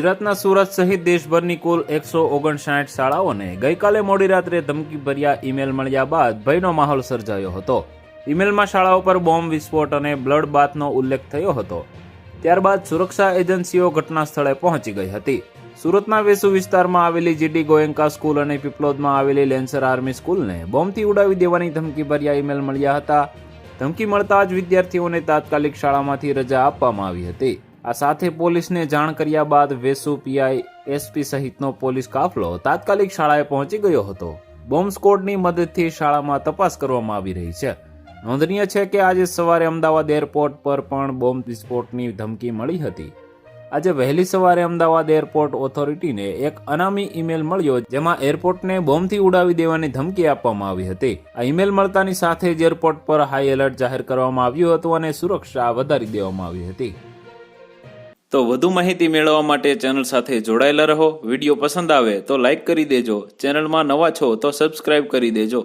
ગુજરાતના સુરત સહિત દેશભરની કુલ 159 શાળાઓને ગઈકાલે મોડી રાત્રે ધમકીભર્યા ઈમેલ મળ્યા બાદ ભયનો માહોલ સર્જાયો હતો। ઈમેલમાં શાળાઓ પર બોમ્બ વિસ્ફોટ અને બ્લડ બાથનો ઉલ્લેખ થયો હતો। ત્યારબાદ સુરક્ષા એજન્સીઓ ઘટના સ્થળે પહોંચી ગઈ હતી। સુરતના વેસુ વિસ્તારમાં આવેલી જીડી ગોયંકા સ્કૂલ અને પીપલોદમાં આવેલી લેન્સર આર્મી સ્કૂલને બોમ્બથી ઉડાવી દેવાની ધમકીભર્યા ઈમેલ મળ્યા હતા। ધમકી મળતા જ વિદ્યાર્થીઓને તાત્કાલિક શાળામાંથી રજા આપવામાં આવી હતી। આ સાથે પોલીસને જાણ કર્યા બાદ વેસુ પીઆઈ એસપી સહિતનો પોલીસ કાફલો તાત્કાલિક શાળાએ પહોંચી ગયો હતો। બોમ્બ સ્ક્વોડની મદદથી શાળામાં તપાસ કરવામાં આવી રહી છે। નોંધનીય છે કે આજે સવારે અમદાવાદ એરપોર્ટ પર પણ બોમ્બ વિસ્ફોટની ધમકી મળી હતી। આજે વહેલી સવારે અમદાવાદ એરપોર્ટ ઓથોરિટીને એક અનામી ઈમેલ મળ્યો, જેમાં એરપોર્ટને બોમ્બથી ઉડાવી દેવાની ધમકી આપવામાં આવી હતી। આ ઈમેલ મળતાની સાથે જ એરપોર્ટ પર હાઈ એલર્ટ જાહેર કરવામાં આવ્યું હતું અને સુરક્ષા વધારી દેવામાં આવી હતી। તો વધુ માહિતી મેળવવા માટે ચેનલ સાથે જોડાયેલા રહો। વિડીયો પસંદ આવે તો લાઇક કરી દેજો। ચેનલમાં નવા છો તો સબસ્ક્રાઇબ કરી દેજો।